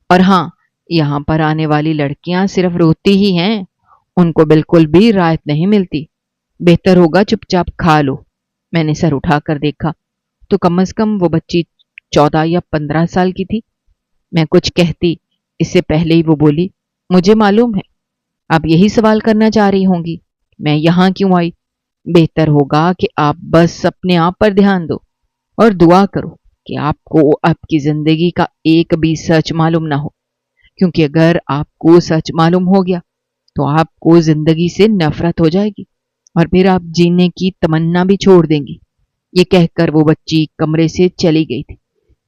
اور ہاں، یہاں پر آنے والی لڑکیاں صرف روتی ہی ہیں، ان کو بالکل بھی رعایت نہیں ملتی۔ بہتر ہوگا چپ چاپ کھا لو۔ میں نے سر اٹھا کر دیکھا تو کم از کم وہ بچی 14 یا 15 سال کی تھی۔ میں کچھ کہتی اس سے پہلے ہی وہ بولی، مجھے معلوم ہے آپ یہی سوال کرنا چاہ رہی ہوں گی، میں یہاں کیوں آئی؟ بہتر ہوگا کہ آپ بس اپنے آپ پر دھیان دو اور دعا کرو کہ آپ کو آپ کی زندگی کا ایک بھی سچ معلوم نہ ہو، کیونکہ اگر آپ کو سچ معلوم ہو گیا تو آپ کو زندگی سے نفرت ہو جائے گی اور پھر آپ جینے کی تمنا بھی چھوڑ دیں گی۔ یہ کہہ کر وہ بچی کمرے سے چلی گئی تھی۔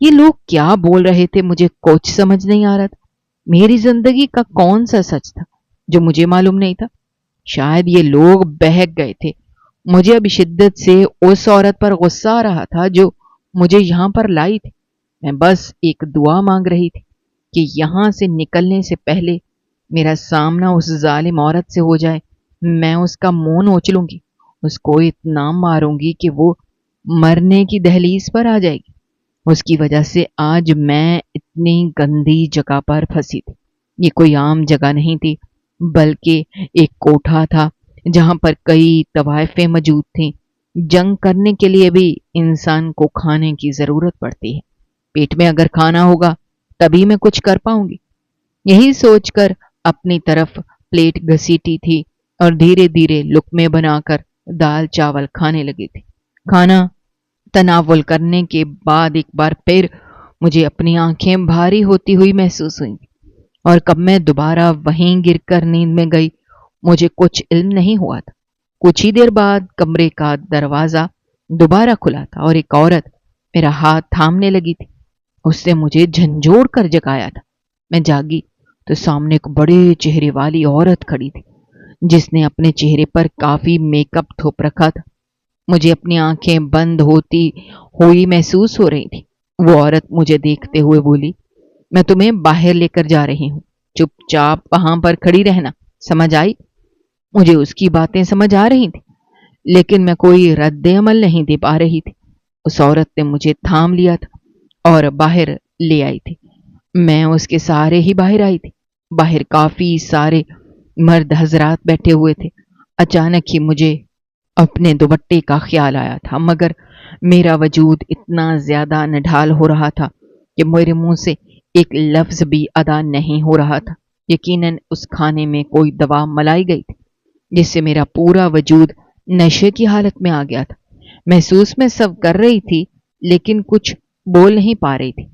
یہ لوگ کیا بول رہے تھے مجھے کچھ سمجھ نہیں آ رہا تھا۔ میری زندگی کا کون سا سچ تھا جو مجھے معلوم نہیں تھا؟ شاید یہ لوگ بہک گئے تھے۔ مجھے اب شدت سے اس عورت پر غصہ آ رہا تھا جو مجھے یہاں پر لائی تھی۔ میں بس ایک دعا مانگ رہی تھی کہ یہاں سے نکلنے سے پہلے میرا سامنا اس ظالم عورت سے ہو جائے۔ میں اس کا منہ نوچ لوں گی، اس کو اتنا ماروں گی کہ وہ مرنے کی دہلیز پر آ جائے گی۔ اس کی وجہ سے آج میں اتنی گندی جگہ پر پھنسی تھی۔ یہ کوئی عام جگہ نہیں تھی، بلکہ ایک کوٹھا تھا جہاں پر کئی طوائفیں موجود تھیں۔ جنگ کرنے کے لیے بھی انسان کو کھانے کی ضرورت پڑتی ہے۔ پیٹ میں اگر کھانا ہوگا تبھی میں کچھ کر پاؤں گی۔ یہی سوچ کر اپنی طرف پلیٹ گھسیٹی تھی اور دھیرے دھیرے لقمے بنا کر دال چاول کھانے لگی تھی۔ کھانا تناول کرنے کے بعد ایک بار پھر مجھے اپنی آنکھیں بھاری ہوتی ہوئی محسوس ہوئیں، اور کب میں دوبارہ وہیں گر کر نیند میں گئی مجھے کچھ علم نہیں ہوا تھا۔ کچھ ہی دیر بعد کمرے کا دروازہ دوبارہ کھلا تھا اور ایک عورت میرا ہاتھ تھامنے لگی تھی۔ اس نے مجھے جھنجھوڑ کر جگایا تھا۔ میں جاگی تو سامنے ایک بڑے چہرے والی عورت کھڑی تھی جس نے اپنے چہرے پر کافی میک اپ تھوپ رکھا تھا۔ مجھے اپنی آنکھیں بند ہوتی ہوئی محسوس ہو رہی تھی۔ وہ عورت مجھے دیکھتے ہوئے بولی، میں تمہیں باہر لے کر جا رہی ہوں، چپ چاپ وہاں پر کھڑی رہنا، سمجھ آئی؟ مجھے اس کی باتیں سمجھ آ رہی تھی، لیکن میں کوئی رد عمل نہیں دے پا رہی تھی۔ اس عورت نے مجھے تھام لیا تھا اور باہر لے آئی تھی۔ میں اس کے سہارے ہی باہر آئی تھی۔ باہر کافی سارے مرد حضرات بیٹھے ہوئے تھے۔ اچانک ہی مجھے اپنے دوپٹے کا خیال آیا تھا، مگر میرا وجود اتنا زیادہ نڈھال ہو رہا تھا کہ میرے منہ سے ایک لفظ بھی ادا نہیں ہو رہا تھا۔ یقیناً اس کھانے میں کوئی دوا ملائی گئی تھی جس سے میرا پورا وجود نشے کی حالت میں آ گیا تھا۔ محسوس میں سب کر رہی تھی لیکن کچھ بول نہیں پا رہی تھی۔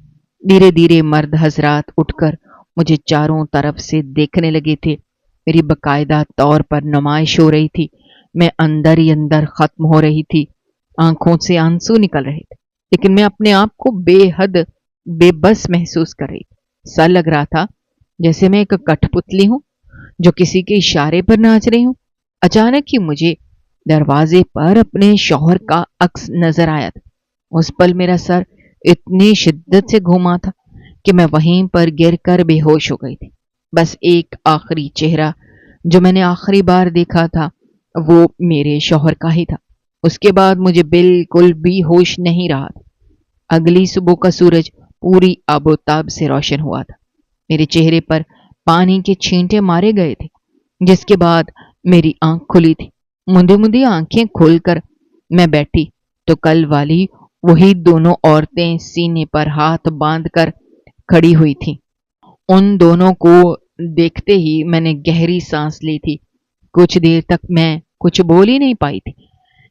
دھیرے دھیرے مرد حضرات اٹھ کر مجھے چاروں طرف سے دیکھنے لگے تھے۔ میری باقاعدہ طور پر نمائش ہو رہی تھی۔ میں اندر ہی اندر ختم ہو رہی تھی، آنکھوں سے آنسو نکل رہے تھے، لیکن میں اپنے آپ کو بے حد بے بس محسوس کر رہی تھی۔ سا لگ رہا تھا جیسے میں ایک کٹھ پتلی ہوں جو کسی کے اشارے پر ناچ رہی ہوں۔ اچانک ہی مجھے دروازے پر اپنے شوہر کا عکس نظر آیا تھا۔ اس پل میرا سر اتنی شدت سے گھوما تھا کہ میں وہیں پر گر کر بے ہوش ہو گئی تھی۔ بس ایک آخری چہرہ جو میں نے آخری بار دیکھا تھا وہ میرے شوہر کا ہی تھا۔ اس کے بعد مجھے بالکل بھی ہوش نہیں رہا تھا۔ اگلی صبح کا سورج پوری آبوتاب سے روشن ہوا تھا۔ میرے چہرے پر پانی کے چھینٹے مارے گئے تھے، جس کے بعد میری آنکھ کھلی تھی۔ مندی مندی آنکھیں کھول کر میں بیٹھی تو کل والی وہی دونوں عورتیں سینے پر ہاتھ باندھ کر کھڑی ہوئی تھیں۔ ان دونوں کو دیکھتے ہی میں نے گہری سانس لی تھی۔ کچھ دیر تک میں کچھ بول ہی نہیں پائی تھی،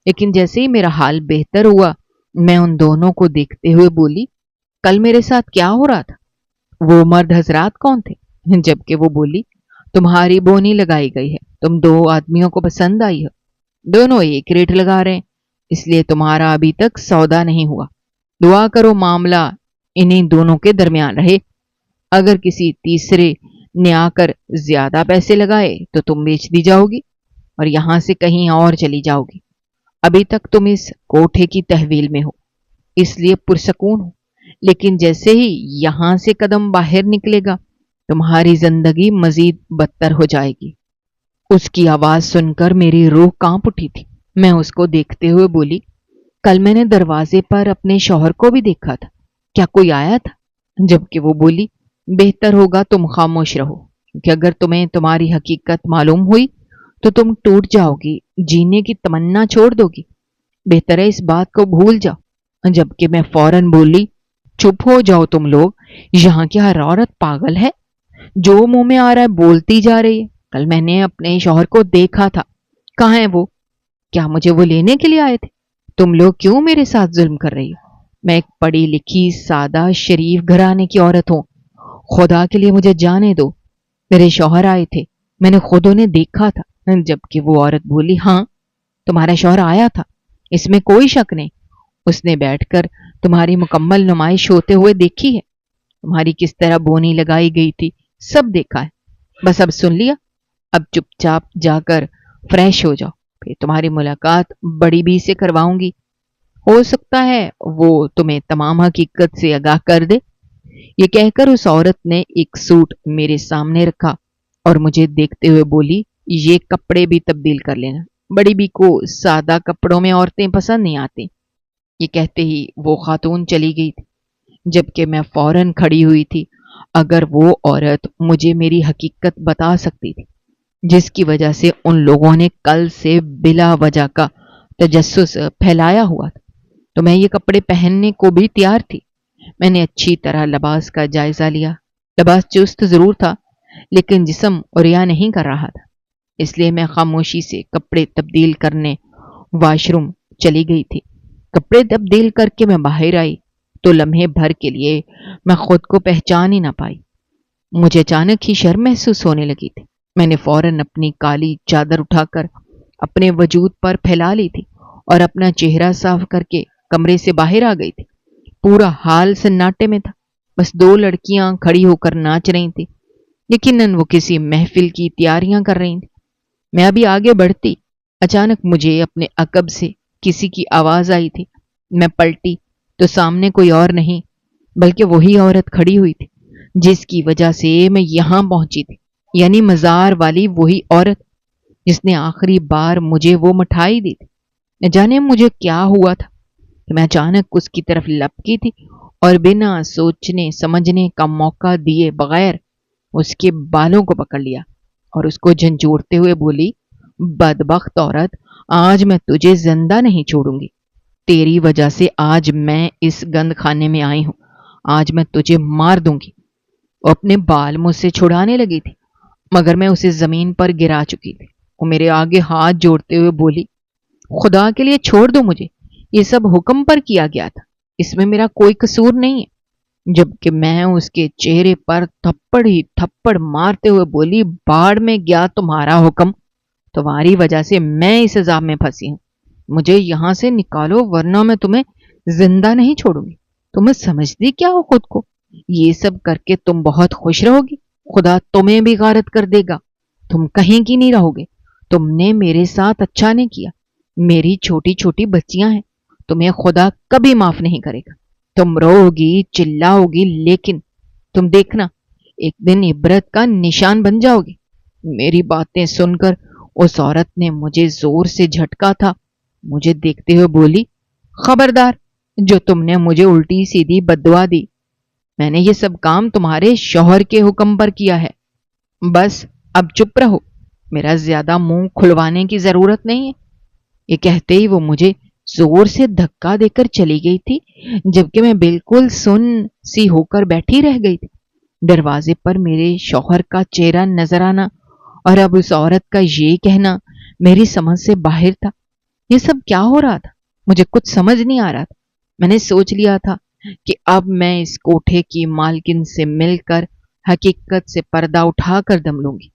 لیکن جیسے ہی میرا حال بہتر ہوا میں ان دونوں کو دیکھتے ہوئے بولی، کل میرے ساتھ کیا ہو رہا تھا؟ وہ مرد حضرات کون تھے؟ جبکہ وہ بولی، تمہاری بونی لگائی گئی ہے، تم دو آدمیوں کو پسند آئی ہو، دونوں ایک ریٹ لگا رہے ہیں، اس لیے تمہارا ابھی تک سودا نہیں ہوا۔ دعا کرو معاملہ انہیں دونوں کے درمیان رہے۔ اگر کسی تیسرے نے آ کر زیادہ پیسے لگائے تو تم بیچ دی جاؤ گی اور یہاں سے کہیں اور چلی جاؤ گی۔ ابھی تک تم اس کوٹھے کی تحویل میں ہو، اس لیے پرسکون ہو، لیکن جیسے ہی یہاں سے قدم باہر نکلے گا تمہاری زندگی مزید بدتر ہو جائے گی۔ اس کی آواز سن کر میری روح کانپ اٹھی تھی۔ میں اس کو دیکھتے ہوئے بولی، کل میں نے دروازے پر اپنے شوہر کو بھی دیکھا تھا، کیا کوئی آیا تھا؟ جبکہ وہ بولی، بہتر ہوگا تم خاموش رہو، کیونکہ اگر تمہیں تمہاری حقیقت معلوم ہوئی تو تم ٹوٹ جاؤ گی، جینے کی تمنا چھوڑ دو گی، بہتر ہے اس بات کو بھول جاؤ۔ جبکہ میں فوراً بولی، چپ ہو جاؤ تم لوگ، یہاں کی ہر عورت پاگل ہے، جو منہ میں آ رہا ہے بولتی جا رہی ہے۔ کل میں نے اپنے شوہر کو دیکھا تھا، کہاں ہے وہ؟ کیا مجھے وہ لینے کے لیے آئے تھے؟ تم لوگ کیوں میرے ساتھ ظلم کر رہی ہو؟ میں ایک پڑھی لکھی سادہ شریف گھرانے کی عورت ہوں، خدا کے لیے مجھے جانے دو۔ میرے شوہر آئے تھے، میں نے خود انہیں دیکھا تھا۔ جبکہ وہ عورت بولی، ہاں تمہارا شوہر آیا تھا، اس میں کوئی شک نہیں، اس نے بیٹھ کر تمہاری مکمل نمائش ہوتے ہوئے دیکھی ہے، تمہاری کس طرح بونی لگائی گئی تھی سب دیکھا ہے۔ بس اب سن لیا، اب چپ چاپ جا کر فریش ہو جاؤ، پھر تمہاری ملاقات بڑی بی سے کرواؤں گی، ہو سکتا ہے وہ تمہیں تمام حقیقت سے آگاہ کر دے۔ یہ کہہ کر اس عورت نے ایک سوٹ میرے سامنے رکھا اور مجھے دیکھتے ہوئے بولی، یہ کپڑے بھی تبدیل کر لینا، بڑی بی کو سادہ کپڑوں میں عورتیں پسند نہیں آتی۔ یہ کہتے ہی وہ خاتون چلی گئی تھی، جبکہ میں فوراً کھڑی ہوئی تھی۔ اگر وہ عورت مجھے میری حقیقت بتا سکتی تھی جس کی وجہ سے ان لوگوں نے کل سے بلا وجہ کا تجسس پھیلایا ہوا تھا، تو میں یہ کپڑے پہننے کو بھی تیار تھی۔ میں نے اچھی طرح لباس کا جائزہ لیا۔ لباس چست ضرور تھا، لیکن جسم عریا نہیں کر رہا تھا، اس لیے میں خاموشی سے کپڑے تبدیل کرنے واش روم چلی گئی تھی۔ کپڑے تبدیل کر کے میں باہر آئی تو لمحے بھر کے لیے میں خود کو پہچان ہی نہ پائی۔ مجھے اچانک ہی شرم محسوس ہونے لگی تھی۔ میں نے فوراً اپنی کالی چادر اٹھا کر اپنے وجود پر پھیلا لی تھی اور اپنا چہرہ صاف کر کے کمرے سے باہر آ گئی تھی۔ پورا حال سناٹے میں تھا، بس دو لڑکیاں کھڑی ہو کر ناچ رہی تھیں، یقیناً وہ کسی محفل کی تیاریاں کر رہی تھیں۔ میں ابھی آگے بڑھتی، اچانک مجھے اپنے عقب سے کسی کی آواز آئی تھی۔ میں پلٹی تو سامنے کوئی اور نہیں بلکہ وہی عورت کھڑی ہوئی تھی جس کی وجہ سے میں یہاں پہنچی تھی، یعنی مزار والی وہی عورت جس نے آخری بار مجھے وہ مٹھائی دی تھی۔ نہ جانے مجھے کیا ہوا تھا کہ میں اچانک اس کی طرف لپکی تھی اور بنا سوچنے سمجھنے کا موقع دیے بغیر اس کے بالوں کو پکڑ لیا اور اس کو جھنجھوڑتے ہوئے بولی، بدبخت عورت، آج میں تجھے زندہ نہیں چھوڑوں گی، تیری وجہ سے آج میں اس گند خانے میں آئی ہوں، آج میں تجھے مار دوں گی۔ وہ اپنے بال مجھ سے چھڑانے لگی تھی مگر میں اسے زمین پر گرا چکی تھی۔ وہ میرے آگے ہاتھ جوڑتے ہوئے بولی، خدا کے لیے چھوڑ دو مجھے، یہ سب حکم پر کیا گیا تھا، اس میں میرا کوئی قصور نہیں ہے۔ جبکہ میں اس کے چہرے پر تھپڑ ہی تھپڑ مارتے ہوئے بولی، باڑ میں گیا تمہارا حکم، تمہاری وجہ سے میں اس عذاب میں پھنسی ہوں، مجھے یہاں سے نکالو ورنہ میں تمہیں زندہ نہیں چھوڑوں گی۔ تمہیں سمجھتی کیا ہو خود کو؟ یہ سب کر کے تم بہت خوش رہو گی، خدا تمہیں بھی غارت کر دے گا، تم کہیں کی نہیں رہو گے۔ تم نے میرے ساتھ اچھا نہیں کیا، میری چھوٹی چھوٹی بچیاں ہیں، تمہیں خدا کبھی معاف نہیں کرے گا۔ تم رو گی چلاؤ گی، لیکن تم دیکھنا ایک دن عبرت کا نشان بن جاؤ گی۔ میری باتیں سن کر اس عورت نے مجھے زور سے جھٹکا تھا، مجھے دیکھتے ہوئے بولی، خبردار، جو تم نے مجھے الٹی سیدھی بددعا دی میں نے یہ سب کام تمہارے شوہر کے حکم پر کیا ہے. بس اب چپ رہو، میرا زیادہ منہ کھلوانے کی ضرورت نہیں ہے. یہ کہتے ہی وہ مجھے زور سے دھکا دے کر چلی گئی تھی، جبکہ میں بالکل سن سی ہو کر بیٹھی رہ گئی تھی. دروازے پر میرے شوہر کا چہرہ نظر آنا اور اب اس عورت کا یہ کہنا میری سمجھ سے باہر تھا. یہ سب کیا ہو رہا تھا؟ مجھے کچھ سمجھ نہیں آ رہا تھا. میں نے سوچ لیا تھا کہ اب میں اس کوٹھے کی مالکن سے مل کر حقیقت سے پردہ اٹھا کر دم لوں گی.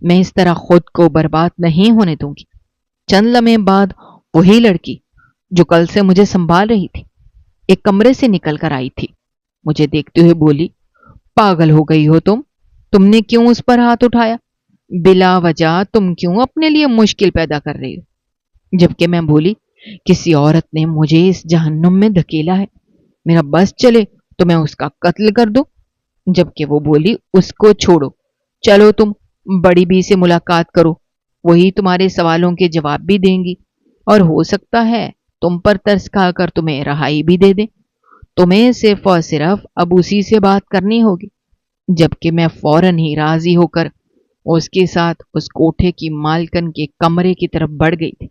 میں اس طرح خود کو برباد نہیں ہونے دوں گی. چند لمحے بعد وہی لڑکی جو کل سے مجھے سنبھال رہی تھی ایک کمرے سے نکل کر آئی تھی. مجھے دیکھتے ہوئے بولی، پاگل ہو گئی ہو تم نے کیوں اس پر ہاتھ اٹھایا؟ بلا وجہ تم کیوں اپنے لیے مشکل پیدا کر رہی ہو؟ جبکہ میں بولی، کسی عورت نے مجھے اس جہنم میں دھکیلا ہے، میرا بس چلے تو میں اس کا قتل کر دوں. جبکہ وہ بولی، اس کو چھوڑو، چلو تم بڑی بی سے ملاقات کرو، وہی تمہارے سوالوں کے جواب بھی دیں گی اور ہو سکتا ہے تم پر ترس کھا کر تمہیں رہائی بھی دے دیں. تمہیں صرف اور صرف اب اسی سے بات کرنی ہوگی. جبکہ میں فوراً ہی راضی ہو کر اس کے ساتھ اس کوٹھے کی مالکن کے کمرے کی طرف بڑھ گئی تھی.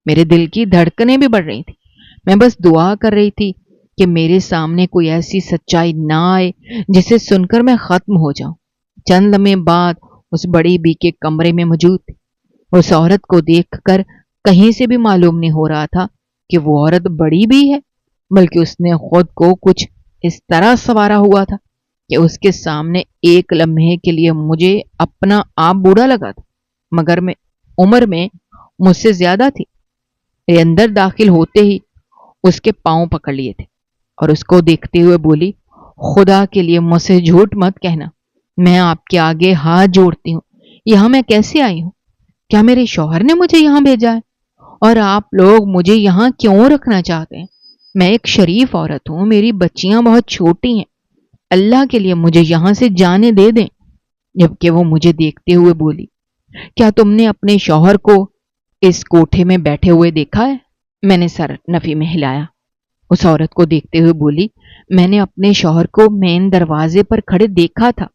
میرے دل کی دھڑکنیں بھی بڑھ رہی تھی. میں بس دعا کر رہی تھی کہ میرے سامنے کوئی ایسی سچائی نہ آئے جسے سن کر میں ختم ہو جاؤں. چند لمحے بعد اس بڑی بی کے کمرے میں موجود تھی. اس عورت کو دیکھ کر کہیں سے بھی معلوم نہیں ہو رہا تھا کہ وہ عورت بڑی بی ہے، بلکہ اس نے خود کو کچھ اس طرح سنوارا ہوا تھا کہ اس کے سامنے ایک لمحے کے لیے مجھے اپنا آپ بوڑھا لگا تھا، مگر میں عمر میں مجھ سے زیادہ تھی. میرے اندر داخل ہوتے ہی اس کے پاؤں پکڑ لیے تھے اور اس کو دیکھتے ہوئے بولی، خدا کے لیے مجھ سے جھوٹ مت کہنا، میں آپ کے آگے ہاتھ جوڑتی ہوں. یہاں میں کیسے آئی ہوں؟ کیا میرے شوہر نے مجھے یہاں بھیجا ہے؟ اور آپ لوگ مجھے یہاں کیوں رکھنا چاہتے ہیں؟ میں ایک شریف عورت ہوں، میری بچیاں بہت چھوٹی ہیں، اللہ کے لیے مجھے یہاں سے جانے دے دیں. جبکہ وہ مجھے دیکھتے ہوئے بولی، کیا تم نے اپنے شوہر کو اس کوٹھے میں بیٹھے ہوئے دیکھا ہے؟ میں نے سر نفی میں ہلایا. اس عورت کو دیکھتے ہوئے بولی، میں نے اپنے شوہر کو مین دروازے پر کھڑے دیکھا تھا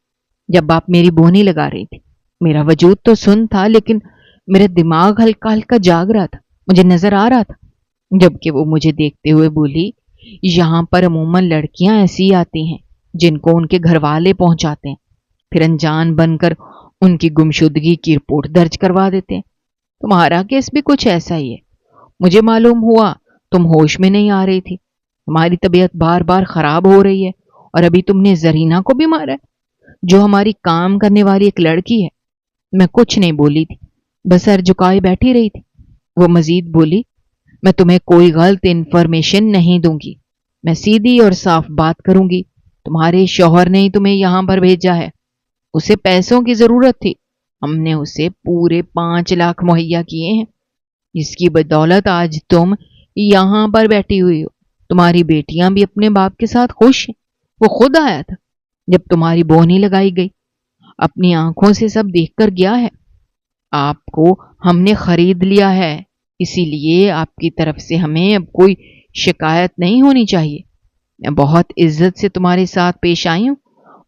جب آپ میری بونی لگا رہی تھی. میرا وجود تو سن تھا لیکن میرا دماغ ہلکا ہلکا جاگ رہا تھا، مجھے نظر آ رہا تھا. جبکہ وہ مجھے دیکھتے ہوئے بولی، یہاں پر عموماً لڑکیاں ایسی آتی ہیں جن کو ان کے گھر والے پہنچاتے ہیں، پھر انجان بن کر ان کی گمشدگی کی رپورٹ درج کروا دیتے ہیں. تمہارا کیس بھی کچھ ایسا ہی ہے. مجھے معلوم ہوا تم ہوش میں نہیں آ رہی تھی، تمہاری طبیعت بار بار خراب ہو رہی ہے اور ابھی تم نے زرینہ کو بھی مارا ہے جو ہماری کام کرنے والی ایک لڑکی ہے. میں کچھ نہیں بولی تھی، بس سر جھکائے بیٹھی رہی تھی. وہ مزید بولی، میں تمہیں کوئی غلط انفارمیشن نہیں دوں گی، میں سیدھی اور صاف بات کروں گی. تمہارے شوہر نے ہی تمہیں یہاں پر بھیجا ہے، اسے پیسوں کی ضرورت تھی، ہم نے اسے پورے 5 لاکھ مہیا کیے ہیں، جس کی بدولت آج تم یہاں پر بیٹھی ہوئی ہو. تمہاری بیٹیاں بھی اپنے باپ کے ساتھ خوش ہیں. وہ خود آیا تھا جب تمہاری بونی لگائی گئی، اپنی آنکھوں سے سب دیکھ کر گیا ہے. آپ کو ہم نے خرید لیا ہے، اسی لیے آپ کی طرف سے ہمیں اب کوئی شکایت نہیں ہونی چاہیے. میں بہت عزت سے تمہارے ساتھ پیش آئی ہوں،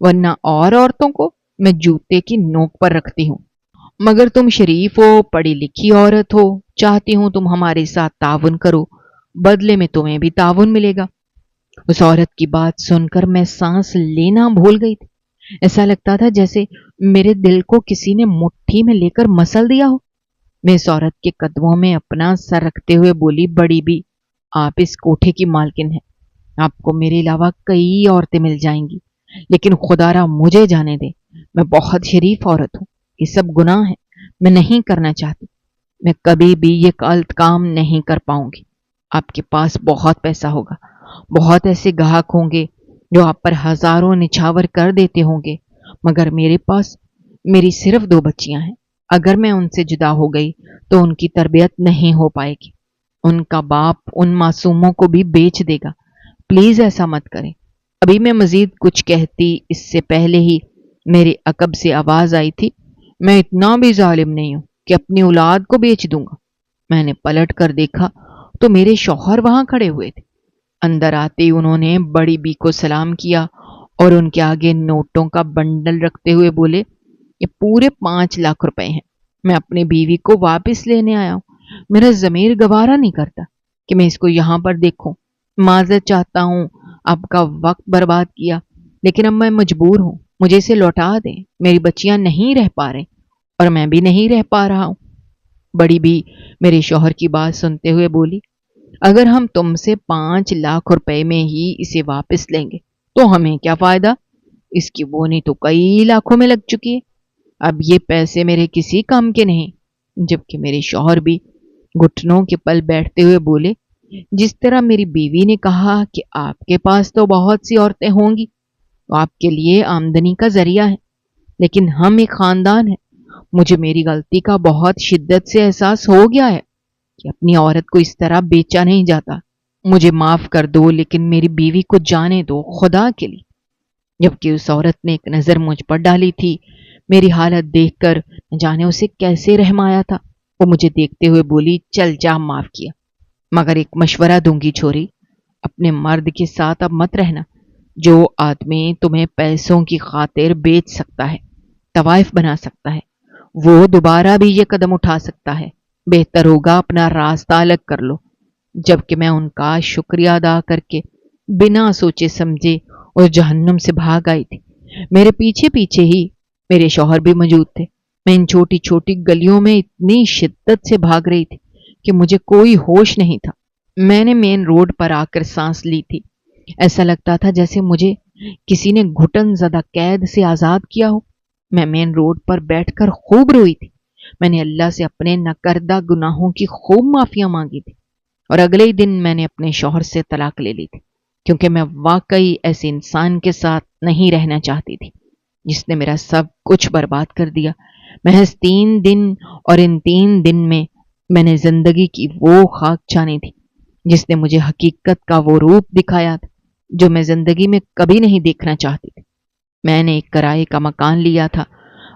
ورنہ اور عورتوں کو میں جوتے کی نوک پر رکھتی ہوں. مگر تم شریف ہو، پڑھی لکھی عورت ہو، چاہتی ہوں تم ہمارے ساتھ تعاون کرو، بدلے میں تمہیں بھی تعاون ملے گا. اس عورت کی بات سن کر میں سانس لینا بھول گئی تھی. ایسا لگتا تھا جیسے میرے دل کو کسی نے مٹھی میں لے کر مسل دیا ہو. میں اس عورت کے قدموں میں اپنا سر رکھتے ہوئے بولی، بڑی بی، آپ اس کوٹھے کی مالکن ہیں، آپ کو میرے علاوہ کئی عورتیں مل جائیں گی، لیکن خدا را مجھے جانے دیں، میں بہت شریف عورت ہوں، یہ سب گناہ ہے، میں نہیں کرنا چاہتی، میں کبھی بھی یہ غلط کام نہیں کر پاؤں گی. آپ کے پاس بہت پیسہ ہوگا، بہت ایسے گاہک ہوں گے جو آپ پر ہزاروں نچھاور کر دیتے ہوں گے، مگر میرے پاس میری صرف 2 بچیاں ہیں. اگر میں ان سے جدا ہو گئی تو ان کی تربیت نہیں ہو پائے گی، ان کا باپ ان معصوموں کو بھی بیچ دے گا. پلیز ایسا مت کریں. ابھی میں مزید کچھ کہتی اس سے پہلے ہی میرے عقب سے آواز آئی تھی، میں اتنا بھی ظالم نہیں ہوں کہ اپنی اولاد کو بیچ دوں گا. میں نے پلٹ کر دیکھا تو میرے شوہر وہاں کھڑے ہوئے تھے. اندر آتے ہی انہوں نے بڑی بی کو سلام کیا اور ان کے آگے نوٹوں کا بنڈل رکھتے ہوئے بولے، یہ پورے 5 لاکھ روپے ہیں، میں اپنی بیوی کو واپس لینے آیا ہوں۔ میرا ضمیر گوارا نہیں کرتا کہ میں اس کو یہاں پر دیکھوں۔ معذرت چاہتا ہوں آپ کا وقت برباد کیا، لیکن اب میں مجبور ہوں، مجھے اسے لوٹا دیں۔ میری بچیاں نہیں رہ پا رہے اور میں بھی نہیں رہ پا رہا ہوں۔ بڑی بھی میرے شوہر کی بات سنتے ہوئے بولی، اگر ہم تم سے 5 لاکھ روپے میں ہی اسے واپس لیں گے تو ہمیں کیا فائدہ؟ اس کی بونی تو کئی لاکھوں میں لگ چکی ہے۔ اب یہ پیسے میرے کسی کام کے نہیں۔ جبکہ میرے شوہر بھی گھٹنوں کے پل بیٹھتے ہوئے بولے، جس طرح میری بیوی نے کہا کہ آپ کے پاس تو بہت سی عورتیں ہوں گی، تو آپ کے لیے آمدنی کا ذریعہ ہے، لیکن ہم ایک خاندان ہیں۔ مجھے میری غلطی کا بہت شدت سے احساس ہو گیا ہے کہ اپنی عورت کو اس طرح بیچا نہیں جاتا۔ مجھے معاف کر دو، لیکن میری بیوی کو جانے دو خدا کے لیے۔ جبکہ اس عورت نے ایک نظر مجھ پر ڈالی تھی، میری حالت دیکھ کر نہ جانے اسے کیسے رحم آیا تھا۔ وہ مجھے دیکھتے ہوئے بولی، چل جا، معاف کیا، مگر ایک مشورہ دوں گی چھوری، اپنے مرد کے ساتھ اب مت رہنا۔ جو آدمی تمہیں پیسوں کی خاطر بیچ سکتا ہے، طوائف بنا سکتا ہے، وہ دوبارہ بھی یہ قدم اٹھا سکتا ہے۔ بہتر ہوگا اپنا راستہ الگ کر لو۔ جبکہ میں ان کا شکریہ ادا کر کے بنا سوچے سمجھے اور جہنم سے بھاگ آئی تھی۔ میرے پیچھے پیچھے ہی میرے شوہر بھی موجود تھے۔ میں ان چھوٹی چھوٹی گلیوں میں اتنی شدت سے بھاگ رہی تھی کہ مجھے کوئی ہوش نہیں تھا۔ میں نے مین روڈ پر آ کر سانس لی تھی۔ ایسا لگتا تھا جیسے مجھے کسی نے گھٹن زدہ قید سے آزاد کیا ہو۔ میں مین روڈ پر بیٹھ کر خوب روئی تھی۔ میں نے اللہ سے اپنے ناکردہ گناہوں کی خوب معافیاں مانگی تھی، اور اگلے ہی دن میں نے اپنے شوہر سے طلاق لے لی تھی، کیونکہ میں واقعی ایسے انسان کے ساتھ نہیں رہنا چاہتی تھی جس نے میرا سب کچھ برباد کر دیا۔ محض 3 دن، اور ان 3 دن میں نے زندگی کی وہ خاک چھانی تھی جس نے مجھے حقیقت کا وہ روپ دکھایا تھا جو میں زندگی میں کبھی نہیں دیکھنا چاہتی تھی۔ میں نے ایک کرائے کا مکان لیا تھا،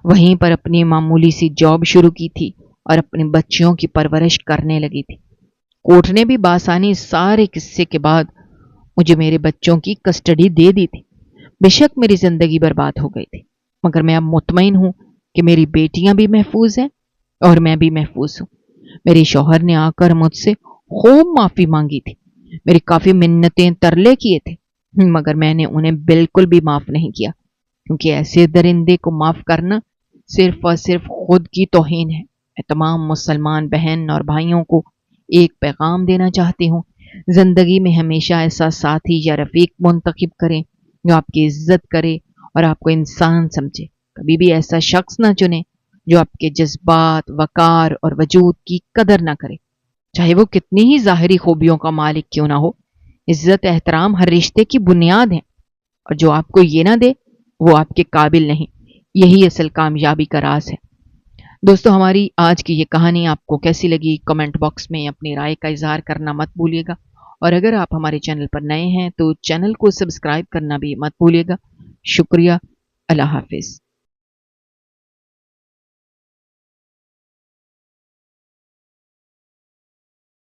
وہیں پر اپنی معمولی سی جاب شروع کی تھی اور اپنی بچیوں کی پرورش کرنے لگی تھی۔ کورٹ نے بھی بآسانی سارے قصے کے بعد مجھے میرے بچوں کی کسٹڈی دے دی تھی۔ بے شک میری زندگی برباد ہو گئی تھی، مگر میں اب مطمئن ہوں کہ میری بیٹیاں بھی محفوظ ہیں اور میں بھی محفوظ ہوں۔ میرے شوہر نے آ کر مجھ سے خوب معافی مانگی تھی، میری کافی منتیں ترلے کیے تھے، مگر میں نے انہیں بالکل بھی معاف نہیں کیا، کیونکہ ایسے درندے کو معاف کرنا صرف اور صرف خود کی توہین ہے۔ میں تمام مسلمان بہن اور بھائیوں کو ایک پیغام دینا چاہتی ہوں، زندگی میں ہمیشہ ایسا ساتھی یا رفیق منتخب کریں جو آپ کی عزت کرے اور آپ کو انسان سمجھے۔ کبھی بھی ایسا شخص نہ چنیں جو آپ کے جذبات، وقار اور وجود کی قدر نہ کرے، چاہے وہ کتنی ہی ظاہری خوبیوں کا مالک کیوں نہ ہو۔ عزت احترام ہر رشتے کی بنیاد ہے، اور جو آپ کو یہ نہ دے وہ آپ کے قابل نہیں۔ یہی اصل کامیابی کا راز ہے۔ دوستو، ہماری آج کی یہ کہانی آپ کو کیسی لگی؟ کمنٹ باکس میں اپنی رائے کا اظہار کرنا مت بھولیے گا، اور اگر آپ ہمارے چینل پر نئے ہیں تو چینل کو سبسکرائب کرنا بھی مت بھولیے گا۔ شکریہ۔ اللہ حافظ۔